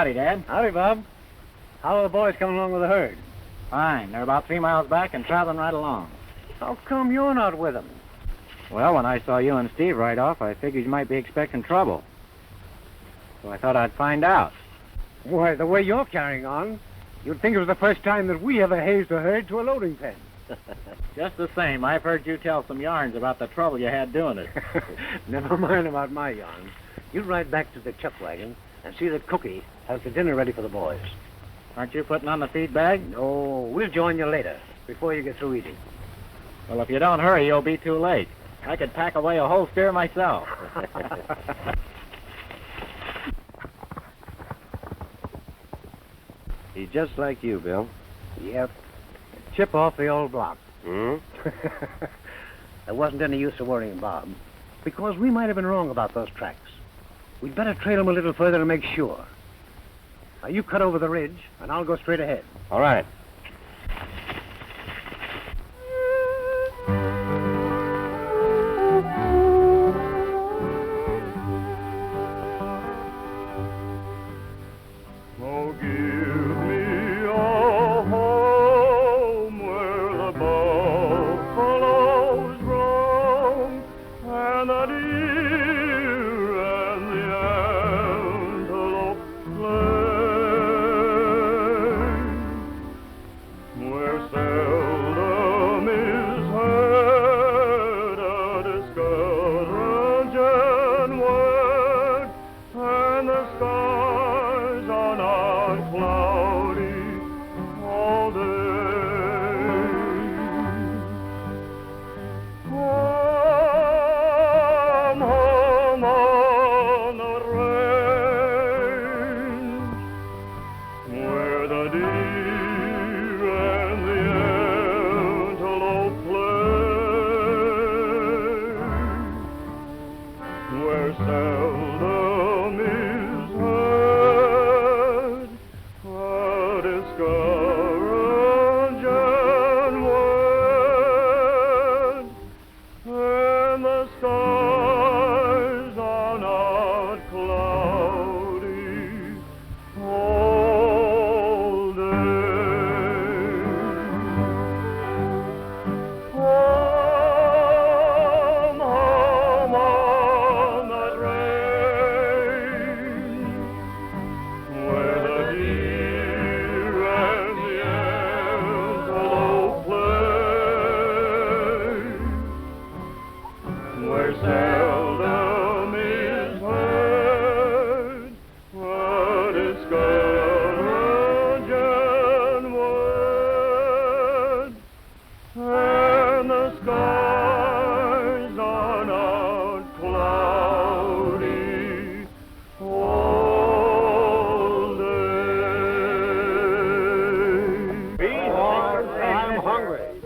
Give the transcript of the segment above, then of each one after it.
Howdy, Dad. Howdy, Bob. How are the boys coming along with the herd? Fine. They're about 3 miles back and traveling right along. How come you're not with them? Well, when I saw you and Steve ride off, I figured you might be expecting trouble. So I thought I'd find out. Why, the way you're carrying on, you'd think it was the first time that we ever hazed a herd to a loading pen. Just the same, I've heard you tell some yarns about the trouble you had doing it. Never mind about my yarns. You ride back to the chuck wagon and see that Cookie has the dinner ready for the boys. Aren't you putting on the feed bag? No, we'll join you later, before you get through eating. Well, if you don't hurry, you'll be too late. I could pack away a whole steer myself. He's just like you, Bill. Yep. Chip off the old block. Hmm? There wasn't any use of worrying Bob, because we might have been wrong about those tracks. We'd better trail them a little further to make sure. Now, you cut over the ridge, and I'll go straight ahead. All right.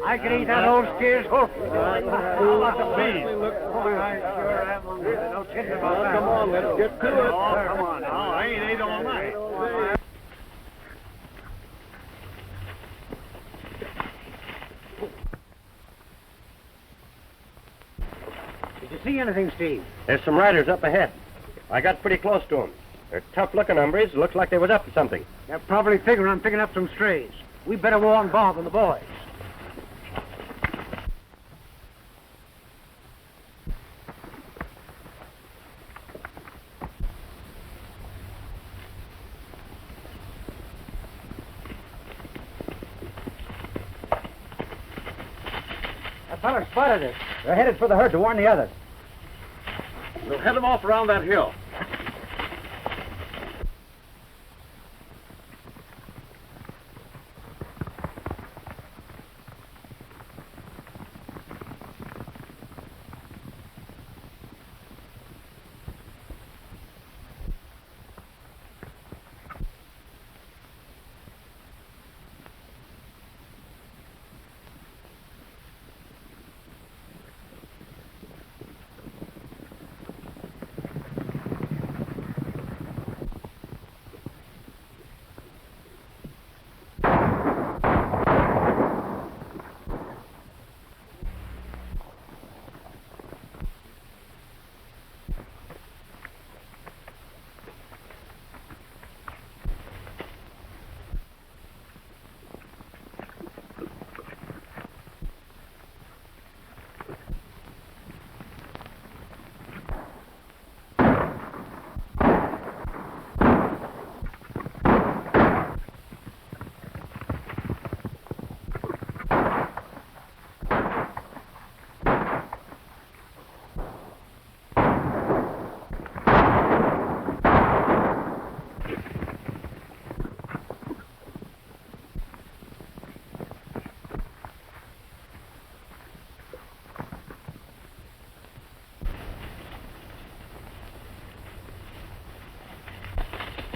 I can eat that old steer's hoof. Lots of beef. No kidding about that. Come on, let's get to it. Come on now. I ain't ate all night. Did you see anything, Steve? There's some riders up ahead. I got pretty close to them. They're tough-looking hombres. Looks like they was up to something. They're probably figuring on picking up some strays. We better warn Bob and the boys. That fella spotted us. They're headed for the herd to warn the others. We'll head them off around that hill.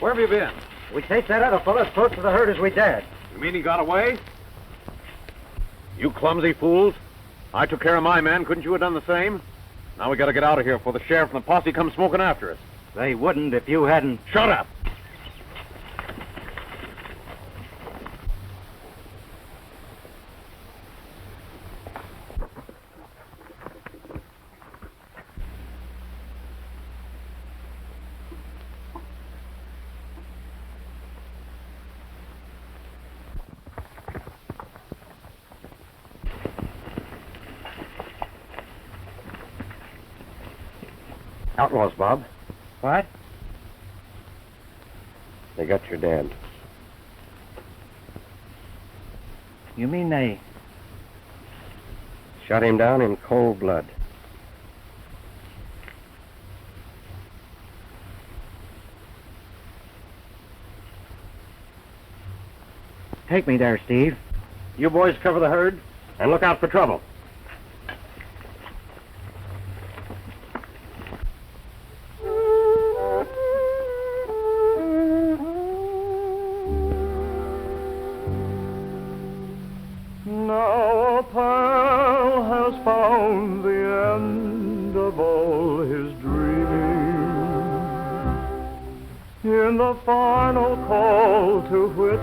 Where have you been? We chased that other fellow as close to the herd as we dared. You mean he got away? You clumsy fools. I took care of my man. Couldn't you have done the same? Now we gotta get out of here before the sheriff and the posse come smoking after us. They wouldn't if you hadn't... Shut up! Outlaws, Bob. What? They got your dad. You mean they... Shot him down in cold blood. Take me there, Steve. You boys cover the herd and look out for trouble. Now a pal has found the end of all his dreaming. In the final call to which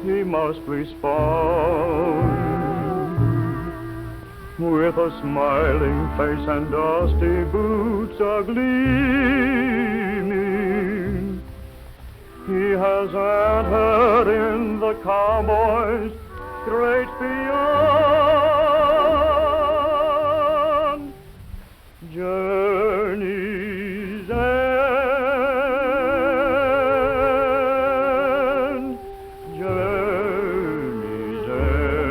he must respond, with a smiling face and dusty boots a-gleaming, he has entered in the cowboy's great beyond. Journey's end, journey's end.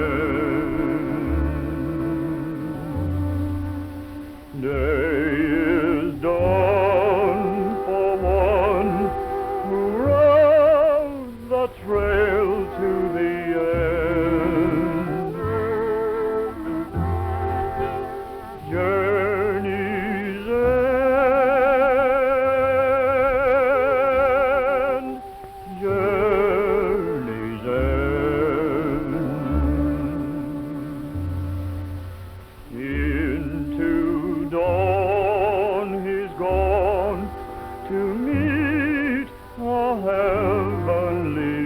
Day is done for one who rode the trail to the end. Journey's end, journey's end. Into dawn he's gone to meet a heavenly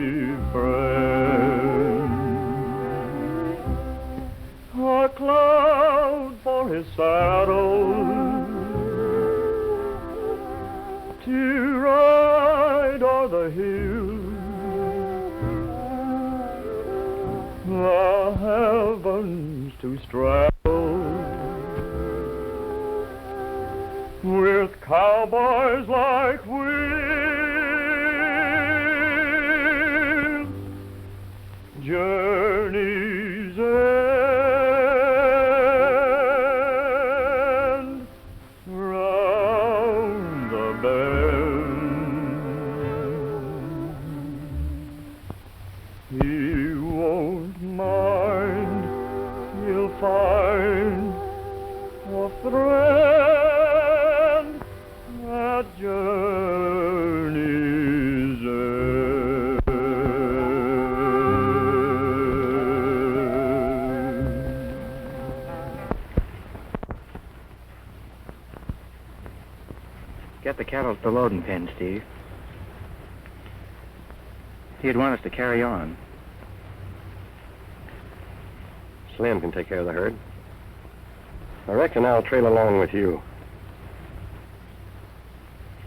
friend. A cloud for his saddle to ride o'er the hills, the heavens to straddle, with cowboys like wheels. Journey's end, round the bend. He won't mind, he'll find a friend at journey's end. Get the cattle at the loading pen, Steve. He'd want us to carry on. Slim can take care of the herd. I reckon I'll trail along with you.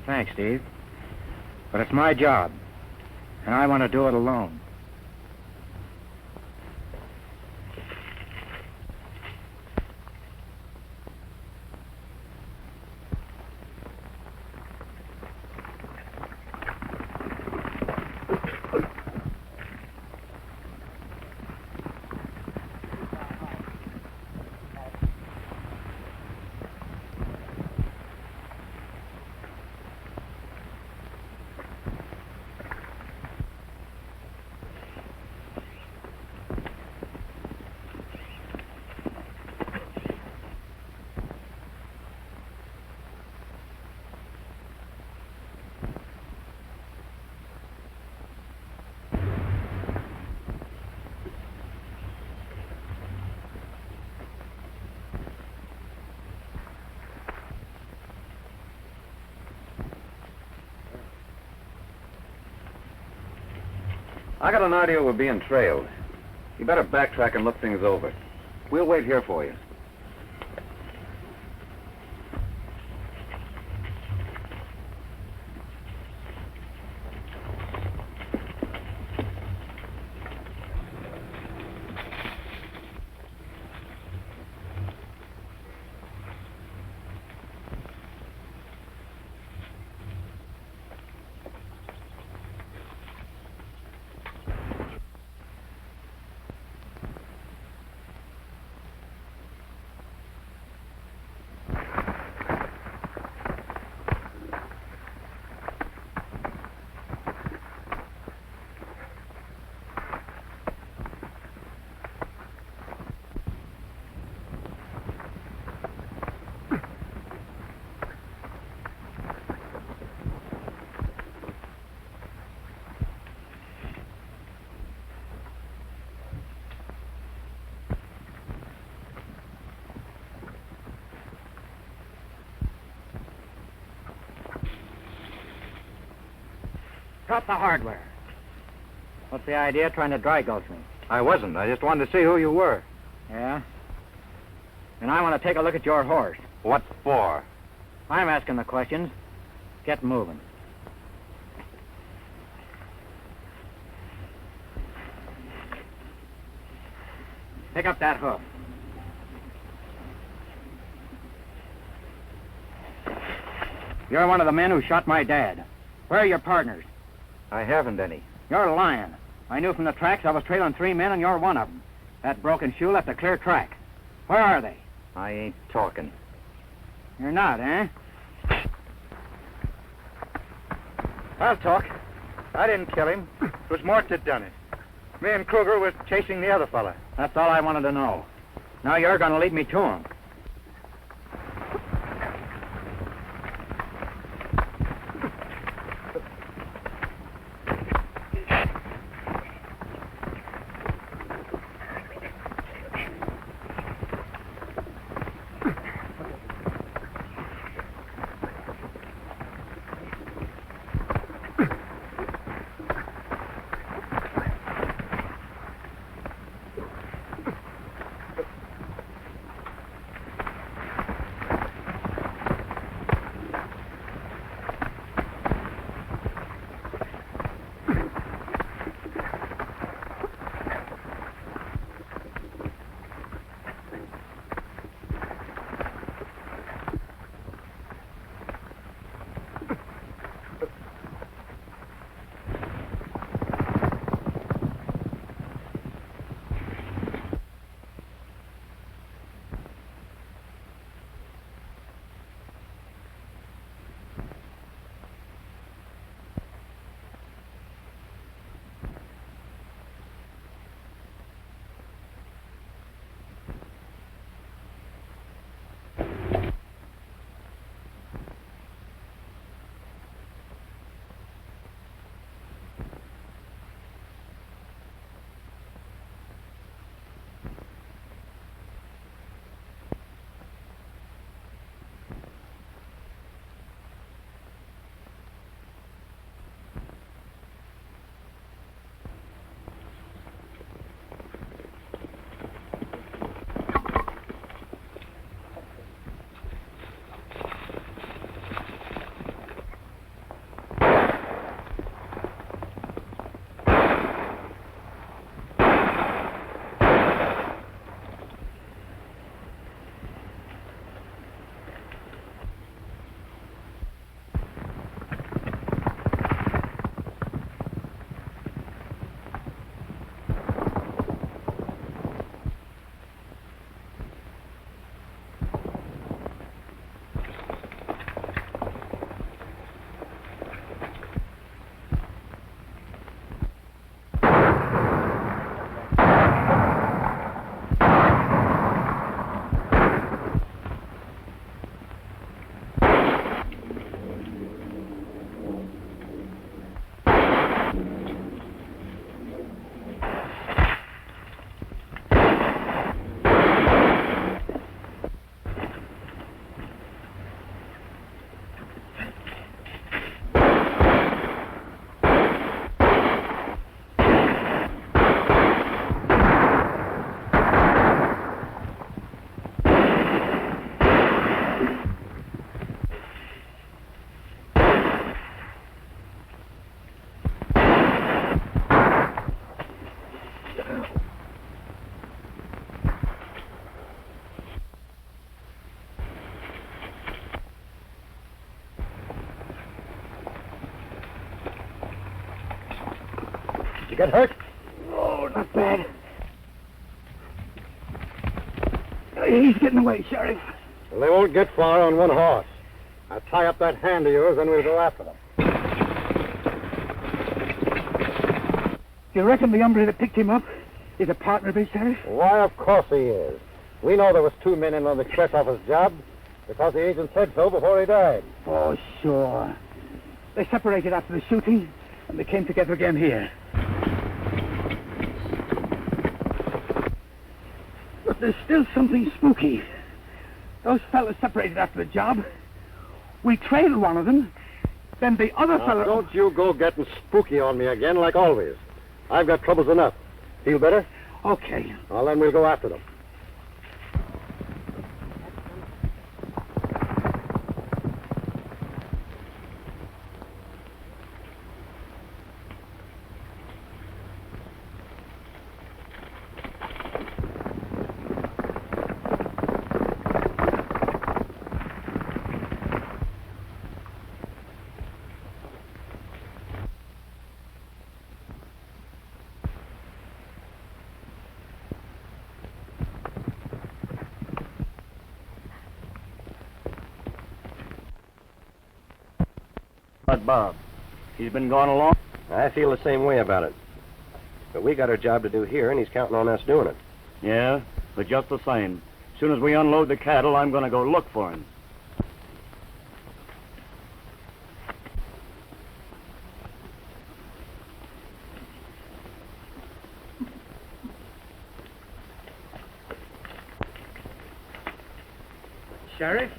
Thanks, Steve. But it's my job, and I want to do it alone. I got an idea we're being trailed. You better backtrack and look things over. We'll wait here for you. Drop the hardware. What's the idea trying to dry gulch me? I wasn't. I just wanted to see who you were. Yeah? And I want to take a look at your horse. What for? I'm asking the questions. Get moving. Pick up that hoof. You're one of the men who shot my dad. Where are your partners? I haven't any. You're lying. I knew from the tracks I was trailing 3 men and you're one of them. That broken shoe left a clear track. Where are they? I ain't talking. You're not, eh? I'll talk. I didn't kill him. It was Mort that done it. Me and Kruger was chasing the other fella. That's all I wanted to know. Now you're going to lead me to him. get hurt? Oh, not bad. He's getting away, Sheriff. Well, they won't get far on one horse. Now tie up that hand of yours, then we'll go after them. Do you reckon the hombre that picked him up is a partner of his, Sheriff? Why, of course he is. We know there was 2 men in on the express office job because the agent said so before he died. Oh, sure. They separated after the shooting, and they came together again here. But there's still something spooky. Those fellas separated after the job. We trailed one of them. Then the other fella... Don't you go getting spooky on me again like always. I've got troubles enough. Feel better? Okay. Well, then we'll go after them. But Bob, he's been gone along? I feel the same way about it. But we got our job to do here, and he's counting on us doing it. Yeah, but just the same. As soon as we unload the cattle, I'm going to go look for him. Sheriff,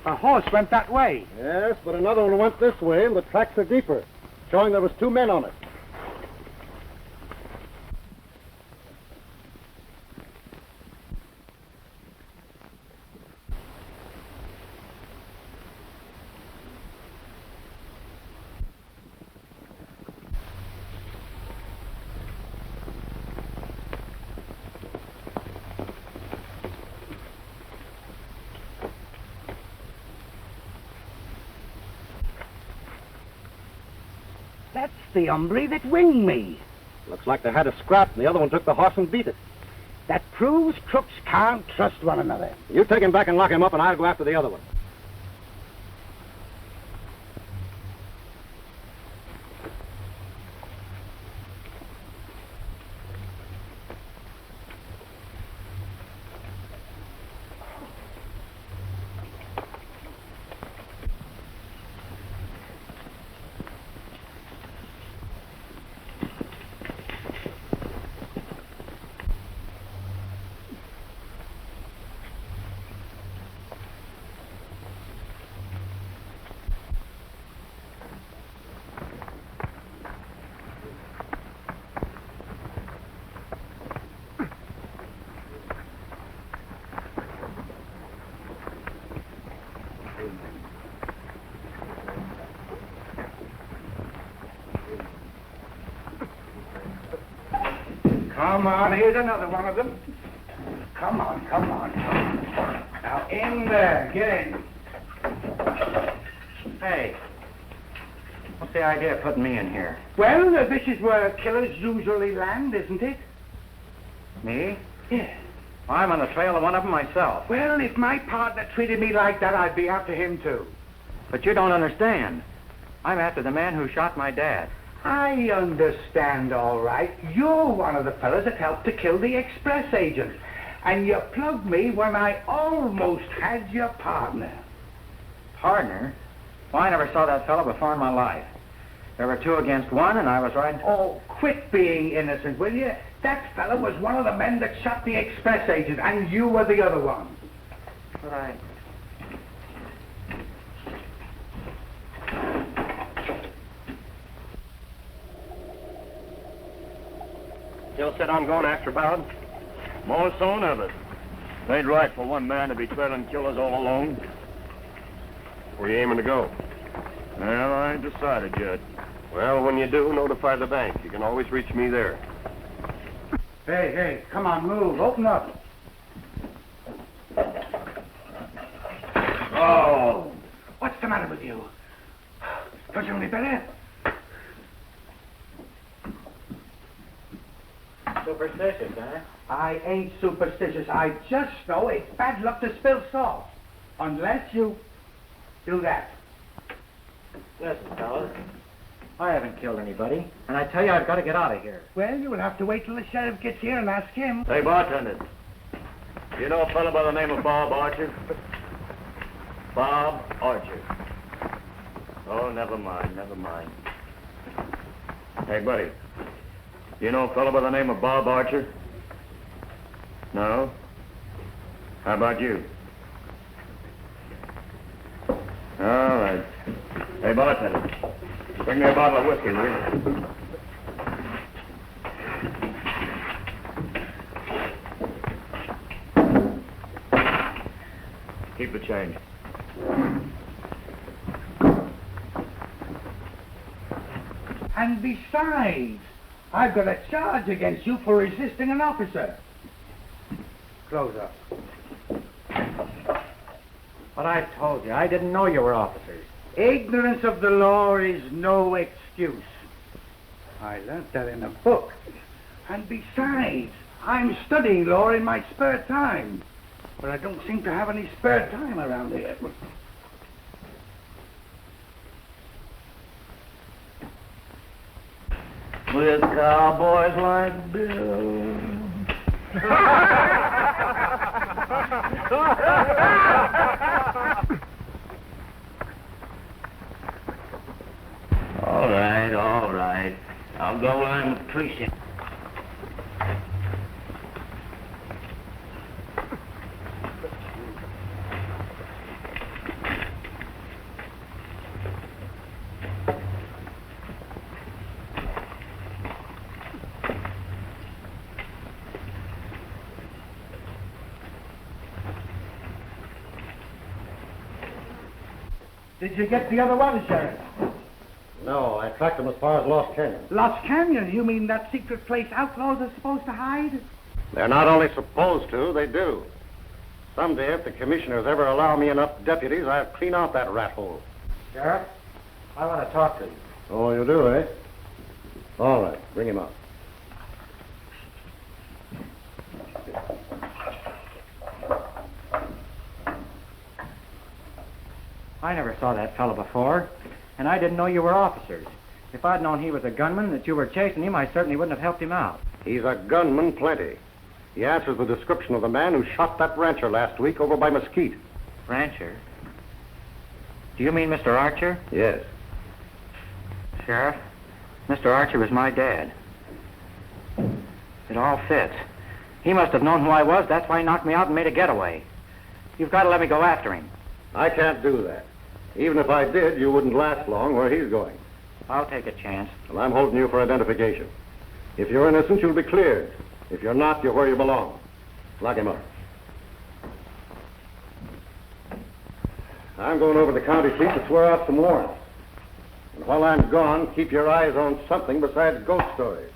a horse went that way. Yes, but another one went this way, and the tracks are deeper, showing there was 2 men on it. That's the hombre that winged me. Looks like they had a scrap, and the other one took the horse and beat it. That proves crooks can't trust one another. You take him back and lock him up, and I'll go after the other one. Come on, here's another one of them. Come on, come on. Now, in there, get in. Hey, what's the idea of putting me in here? Well, this is where killers usually land, isn't it? Me? Yeah. I'm on the trail of one of them myself. Well, if my partner treated me like that, I'd be after him, too. But you don't understand. I'm after the man who shot my dad. I understand, all right. You're one of the fellas that helped to kill the express agent. And you plugged me when I almost had your partner. Partner? Well, I never saw that fellow before in my life. There were 2 against 1, and I was right... Oh, quit being innocent, will you? That fella was one of the men that shot the express agent, and you were the other one. But I... Still said I'm going after Bob? More so than ever. It ain't right for one man to be trailing killers all alone. Where you aiming to go? Well, I ain't decided yet. Well, when you do, notify the bank. You can always reach me there. Hey, come on, move. Open up. Oh, what's the matter with you? Don't you know any better? superstitious, huh? I ain't superstitious. I just know it's bad luck to spill salt. Unless you do that. Listen, fellas, I haven't killed anybody, and I tell you I've got to get out of here. Well, you'll have to wait till the sheriff gets here and ask him. Hey, bartender. You know a fellow by the name of Bob Archer? Bob Archer. Oh, never mind, never mind. Hey, buddy. You know a fellow by the name of Bob Archer? No? How about you? All right. Hey, bartender. Bring me a bottle of whiskey, will you? Keep the change. And besides, I've got a charge against you for resisting an officer. Close up. But I told you, I didn't know you were officers. Ignorance of the law is no excuse. I learnt that in a book. And besides, I'm studying law in my spare time. But I don't seem to have any spare time around here. With cowboys like Bill. All right. I'll go where I'm appreciated. Did you get the other one, Sheriff? No, I tracked them as far as Lost Canyon. Lost Canyon? You mean that secret place outlaws are supposed to hide? They're not only supposed to, they do. Someday, if the commissioners ever allow me enough deputies, I'll clean out that rat hole. Sheriff, I want to talk to you. Oh, you do, eh? All right, bring him up. I never saw that fellow before, and I didn't know you were officers. If I'd known he was a gunman, that you were chasing him, I certainly wouldn't have helped him out. He's a gunman plenty. He answers the description of the man who shot that rancher last week over by Mesquite. Rancher? Do you mean Mr. Archer? Yes. Sheriff, Mr. Archer was my dad. It all fits. He must have known who I was. That's why he knocked me out and made a getaway. You've got to let me go after him. I can't do that. Even if I did, you wouldn't last long where he's going. I'll take a chance. Well, I'm holding you for identification. If you're innocent, you'll be cleared. If you're not, you're where you belong. Lock him up. I'm going over to the county seat to swear out some warrants. And while I'm gone, keep your eyes on something besides ghost stories.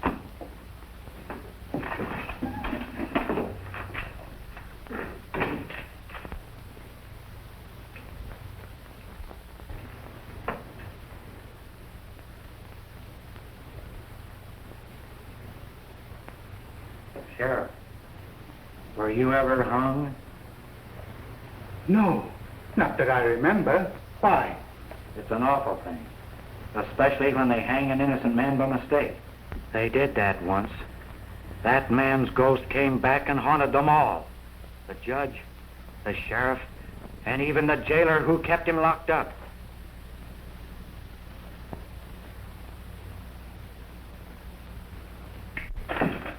Sheriff, were you ever hung? No, not that I remember. Why? It's an awful thing, especially when they hang an innocent man by mistake. They did that once. That man's ghost came back and haunted them all. The judge, the sheriff, and even the jailer who kept him locked up.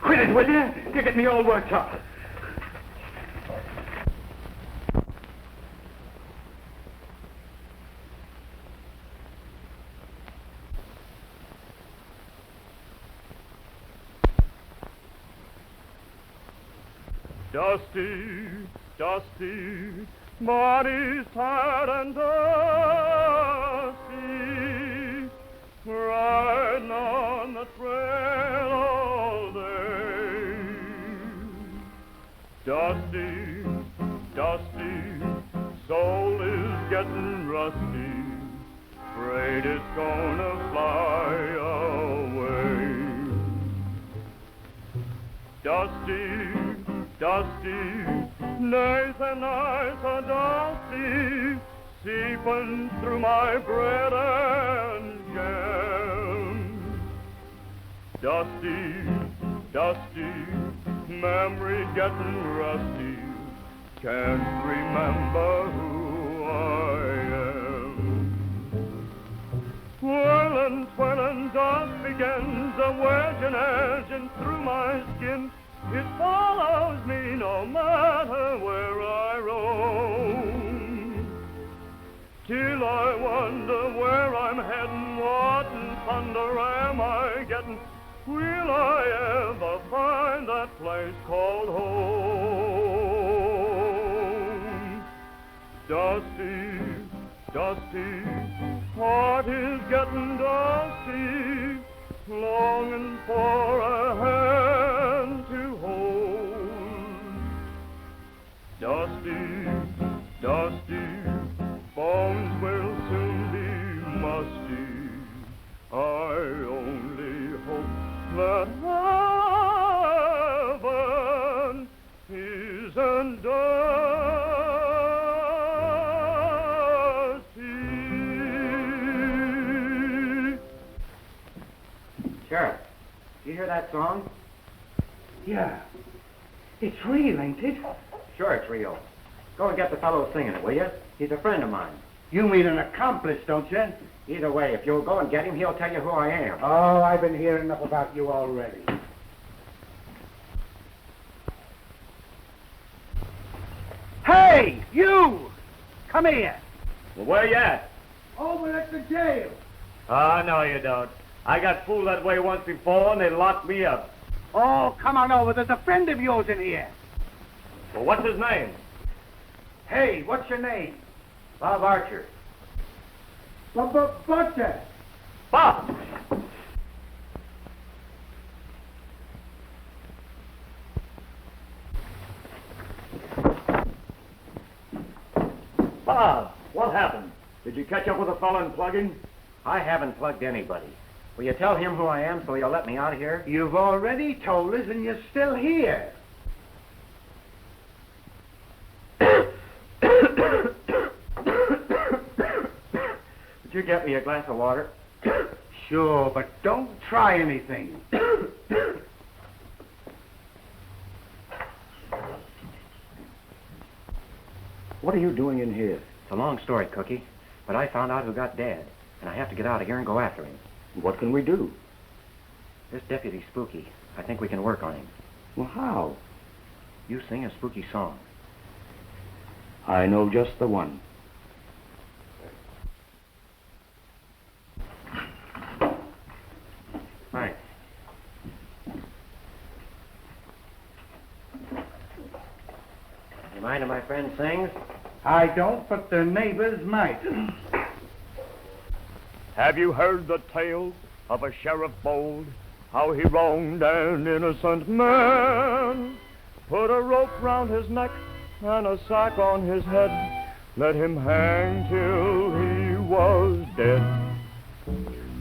Quit it, will you? You get me all worked up. Dusty, dusty, body's tired and dusty, riding on the trail all day. Dusty, dusty, soul is getting rusty, afraid it's gonna fly away. Dusty, Dusty, Nathan, I so dusty, seeping through my bread and jam. Dusty, Dusty, memory getting rusty, can't remember who I am. Whirling, twirling, dust begins a wedging edging through my skin. It follows me no matter where I roam, till I wonder where I'm heading, what in thunder am I getting? Will I ever find that place called home? Dusty, Dusty, heart is getting dusty, longing for a hand to hold. Dusty, Dusty, bones will soon be musty. I only hope that heaven isn't dusty. Sheriff, did you hear that song? Yeah. It's real, ain't it? Sure, it's real. Go and get the fellow singing it, will you? He's a friend of mine. You mean an accomplice, don't you? Either way, if you'll go and get him, he'll tell you who I am. Oh, I've been hearing enough about you already. Hey, you! Come here. Well, where you at? Over at the jail. Ah, no, you don't. I got fooled that way once before, and they locked me up. Oh, come on over. There's a friend of yours in here. Well, what's his name? Hey, what's your name? Bob Archer. Butcher. Bob! Bob, what happened? Did you catch up with a fellow and plug him? I haven't plugged anybody. Will you tell him who I am so he'll let me out of here? You've already told us and you're still here. Would you get me a glass of water? Sure, but don't try anything. What are you doing in here? It's a long story, Cookie, but I found out who got Dad, and I have to get out of here and go after him. What can we do? This deputy's spooky. I think we can work on him. Well, how? You sing a spooky song. I know just the one. Thanks. You mind if my friend sings? I don't, but the neighbors might. Have you heard the tale of a sheriff bold, how he wronged an innocent man? Put a rope round his neck and a sack on his head, let him hang till he was dead.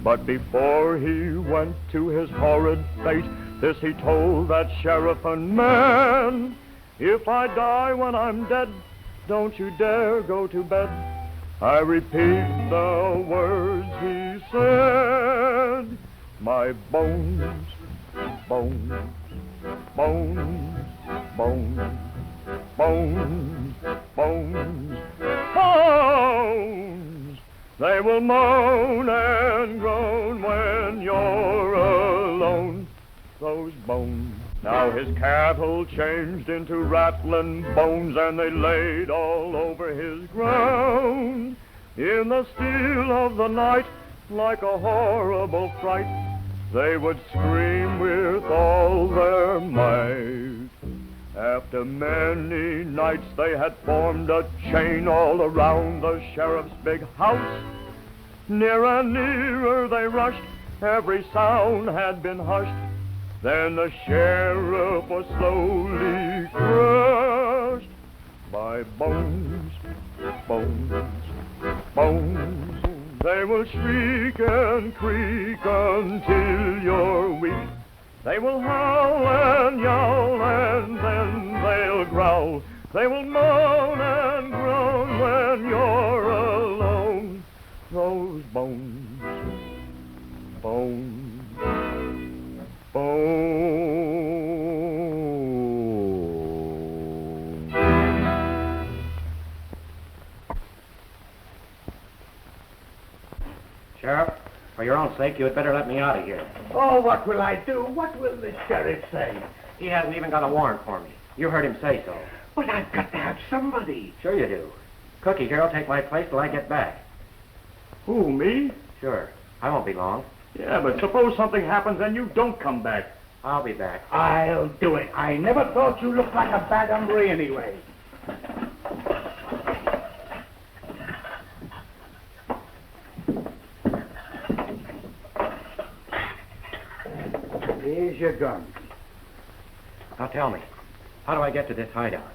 But before he went to his horrid fate, this he told that sheriff and man: if I die when I'm dead, don't you dare go to bed. I repeat the words he said: my bones, bones, bones, bones, bones, bones, bones. They will moan and groan when you're alone. Those bones. Now his cattle changed into rattling bones, and they laid all over his ground. In the still of the night, like a horrible fright, they would scream with all their might. After many nights they had formed a chain all around the sheriff's big house. Near and nearer they rushed, every sound had been hushed. Then the sheriff was slowly crushed by bones, bones, bones. They will shriek and creak until you're weak. They will howl and yowl and then they'll growl. They will moan and groan when you're alone. Those bones, bones, bones. Sheriff, for your own sake, you had better let me out of here. Oh, what will I do? What will the sheriff say? He hasn't even got a warrant for me. You heard him say so. But I've got to have somebody. Sure you do. Cookie here'll take my place till I get back. Who, me? Sure. I won't be long. Yeah, but suppose something happens and you don't come back. I'll be back. I'll do it. I never thought you looked like a bad hombre anyway. Here's your gun. Now tell me, how do I get to this hideout?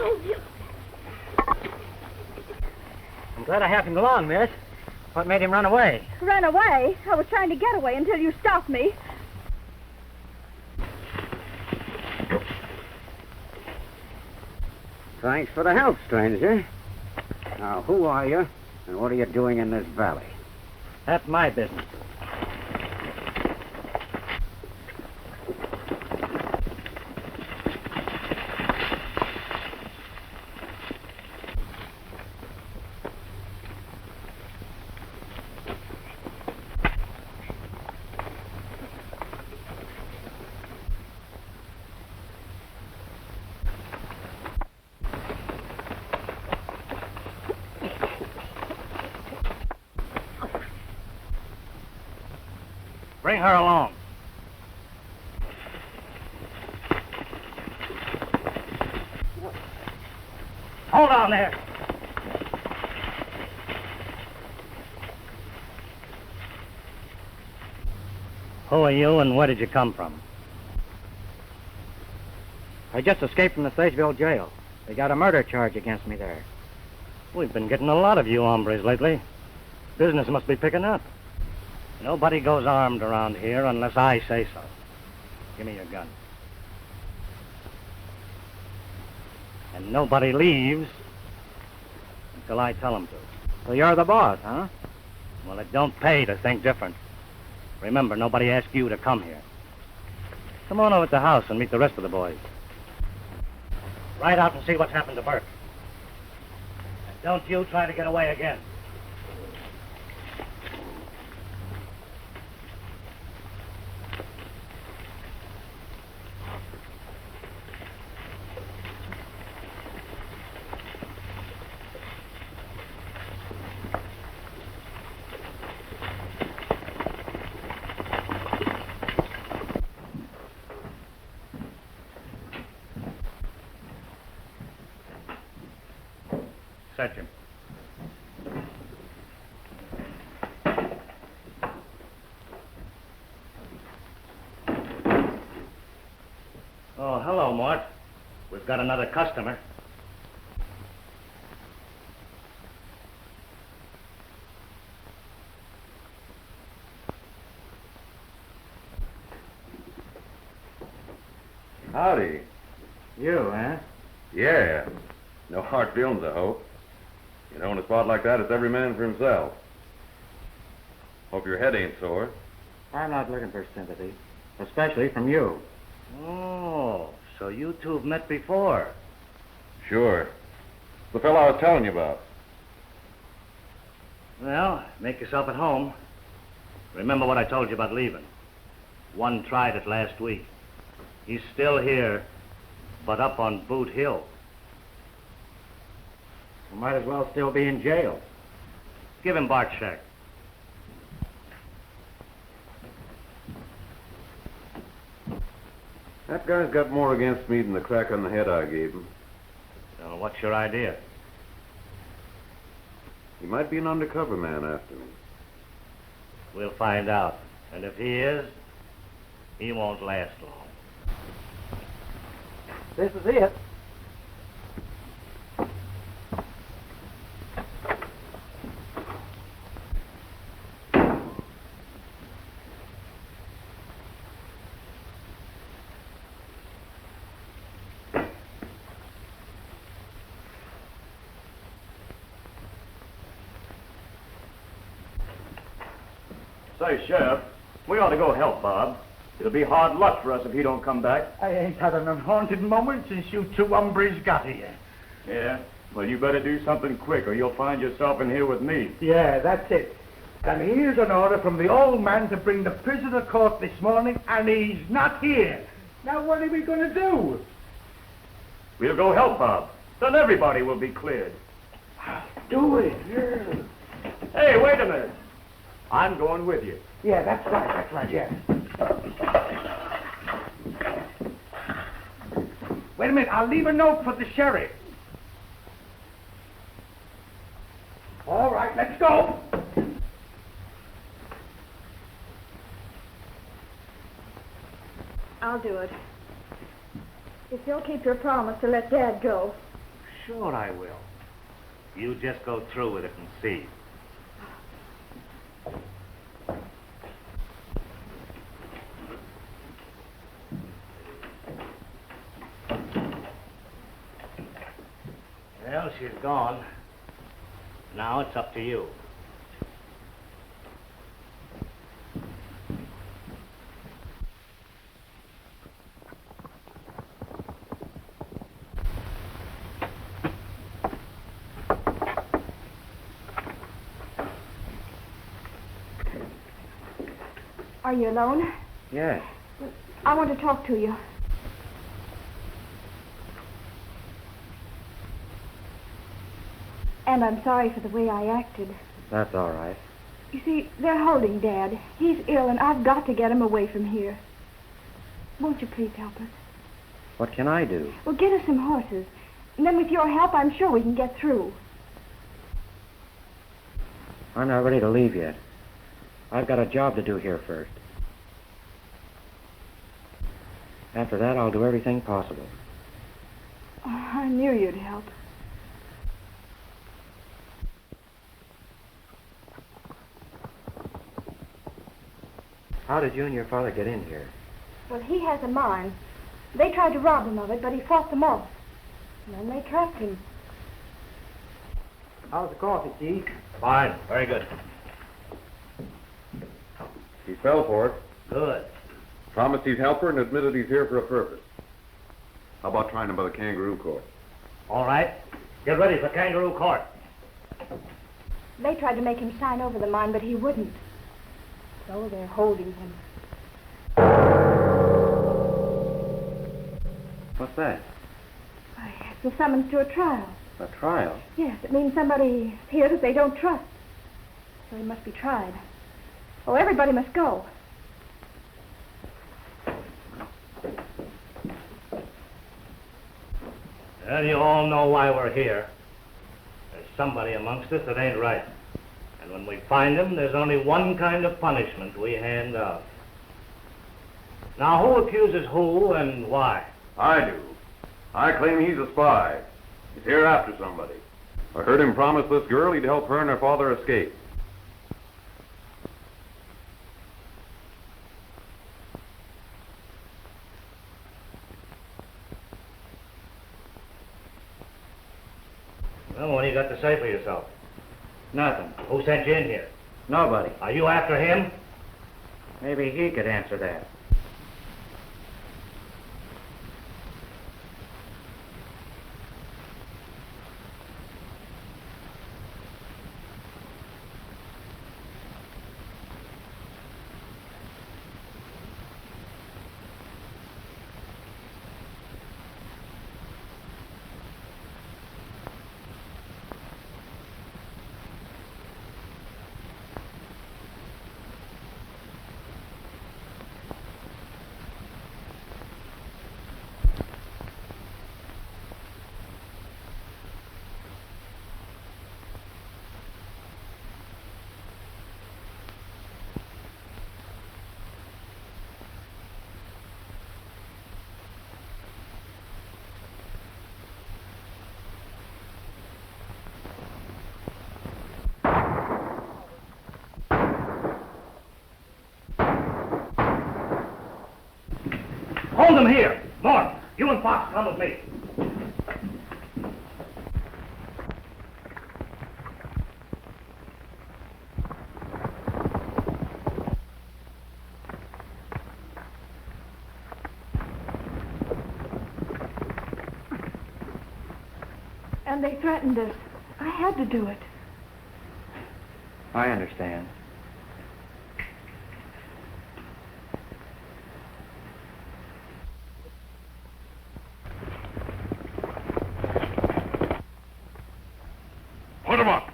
Oh, you... I'm glad I happened along, miss. What made him run away? Run away? I was trying to get away until you stopped me. Thanks for the help, stranger. Now, who are you, and what are you doing in this valley? That's my business. Bring her along. Hold on there. Who are you and where did you come from? I just escaped from the Slageville jail. They got a murder charge against me there. We've been getting a lot of you hombres lately. Business must be picking up. Nobody goes armed around here unless I say so. Give me your gun. And nobody leaves until I tell them to. So you're the boss, huh? Well, it don't pay to think different. Remember, nobody asked you to come here. Come on over to the house and meet the rest of the boys. Ride out and see what's happened to Burke. And don't you try to get away again. Search him. Oh, hello, Mort. We've got another customer. Howdy. You, eh? Yeah. No hard feelings, I hope. You know, in a spot like that, it's every man for himself. Hope your head ain't sore. I'm not looking for sympathy, especially from you. Oh, so you two have met before. Sure. The fellow I was telling you about. Well, make yourself at home. Remember what I told you about leaving. One tried it last week. He's still here, but up on Boot Hill. You might as well still be in jail. Give him Bart's check. That guy's got more against me than the crack on the head I gave him. So what's your idea? He might be an undercover man after me. We'll find out. And if he is, he won't last long. This is it. Say, Sheriff, we ought to go help Bob. It'll be hard luck for us if he don't come back. I ain't had an unhaunted moment since you two hombres got here. Yeah? Well, you better do something quick or you'll find yourself in here with me. Yeah, that's it. And here's an order from the old man to bring the prisoner to court this morning, and he's not here. Now, what are we going to do? We'll go help Bob. Then everybody will be cleared. Do it, yeah. Hey, wait a minute. I'm going with you. Yeah, that's right, yeah. Wait a minute, I'll leave a note for the sheriff. All right, let's go. I'll do it. If you'll keep your promise to let Dad go. Sure I will. You just go through with it and see. Well, she's gone. Now it's up to you. Are you alone? Yes. I want to talk to you. And I'm sorry for the way I acted. That's all right. You see, they're holding Dad. He's ill, and I've got to get him away from here. Won't you please help us? What can I do? Well, get us some horses. And then with your help, I'm sure we can get through. I'm not ready to leave yet. I've got a job to do here first. After that, I'll do everything possible. Oh, I knew you'd help. How did you and your father get in here? Well, he has a mine. They tried to rob him of it, but he fought them off. And then they trapped him. How's the coffee, Chief? Fine. Very good. He fell for it, Good. promised he'd help her, and admitted he's here for a purpose. How about trying him by the kangaroo court? All right. Get ready for kangaroo court. They tried to make him sign over the mine, but he wouldn't. So they're holding him. What's that? Why, it's a summons to a trial. A trial? Yes, it means somebody's here that they don't trust. So he must be tried. Oh, everybody must go. Well, you all know why we're here. There's somebody amongst us that ain't right. And when we find him, there's only one kind of punishment we hand out. Now, who accuses who and why? I do. I claim he's a spy. He's here after somebody. I heard him promise this girl he'd help her and her father escape. Well, what do you got to say for yourself? Nothing. Who sent you in here? Nobody. Are you after him? Maybe he could answer that. Hold him here. Mort, you and Fox come with me. And they threatened us. I had to do it. I understand. Put him up!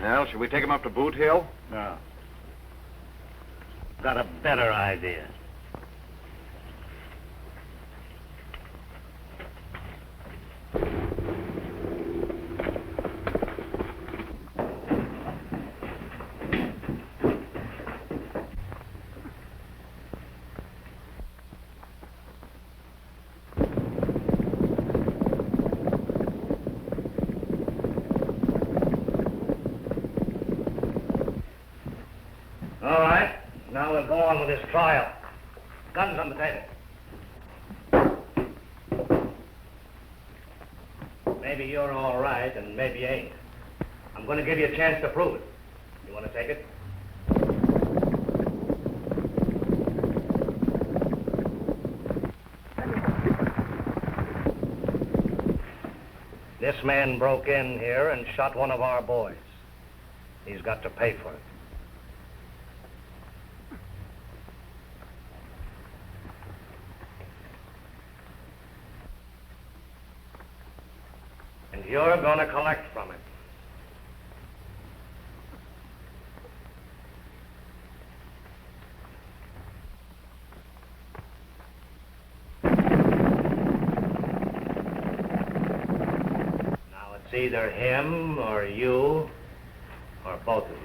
Well, should we take him up to Boot Hill? No. Got a better idea. All right. Now we'll go on with this trial. Guns on the table. Maybe you're all right, and maybe you ain't. I'm going to give you a chance to prove it. You want to take it? This man broke in here and shot one of our boys. He's got to pay for it. And you're going to collect from it. Now it's either him or you or both of you.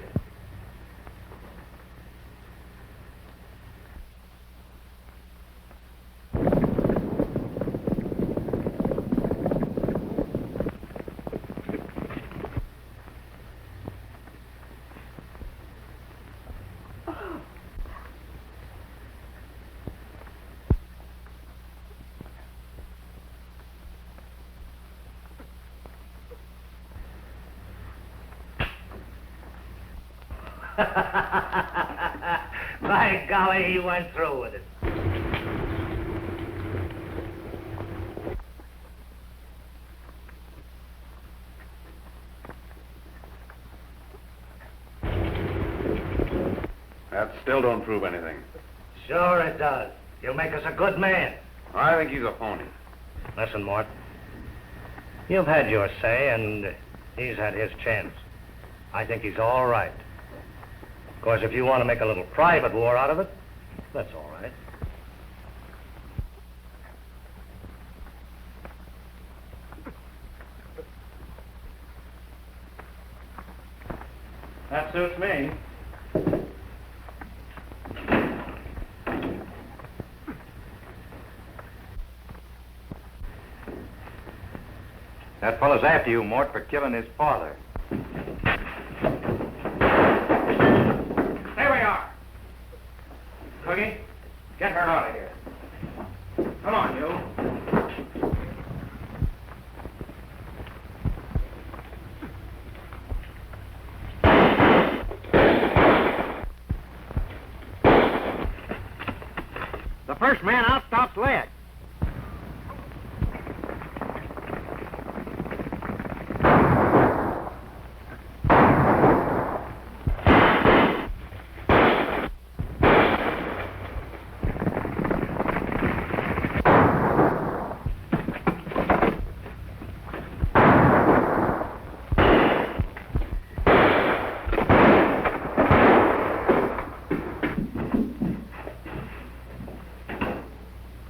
By golly, he went through with it. That still don't prove anything. Sure it does. You'll make us a good man. I think he's a phony. Listen, Mort. You've had your say, and he's had his chance. I think he's all right. Of course, if you want to make a little private war out of it, that's all right. That suits me. That fellow's after you, Mort, for killing his father. There we are. Cookie, get her out of here. Come on, you. The first man out stops last.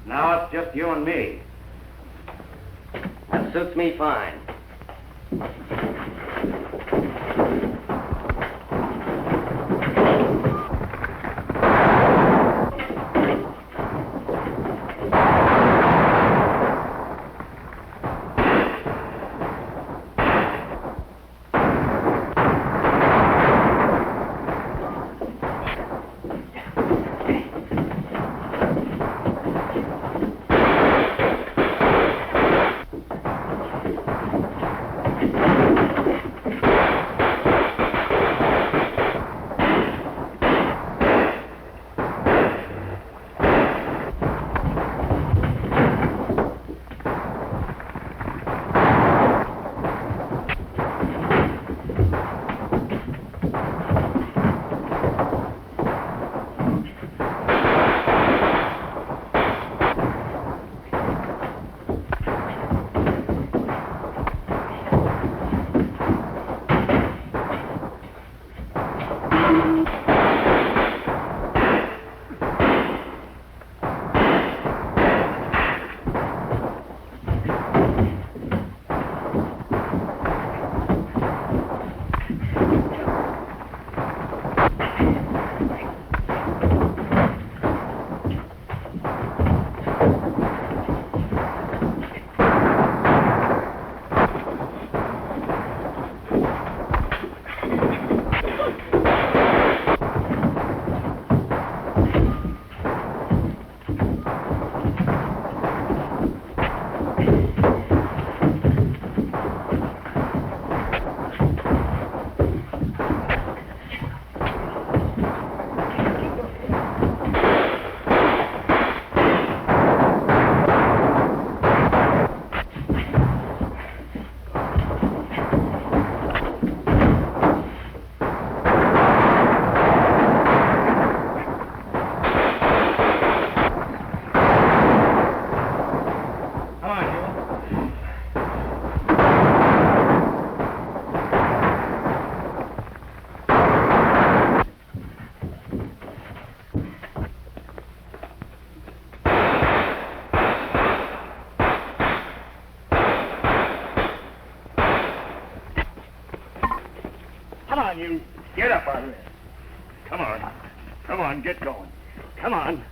Now it's just you and me. That suits me fine. Come on, you. Get up out of there. Come on. Come on, get going. Come on.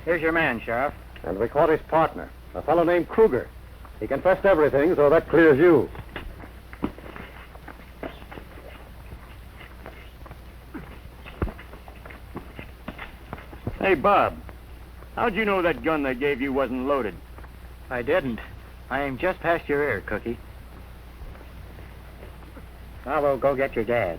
Here's your man, Sheriff. And we caught his partner, a fellow named Kruger. He confessed everything, so that clears you. Hey, Bob. How'd you know that gun they gave you wasn't loaded? I didn't. I aimed just past your ear, Cookie. Now we'll go get your dad.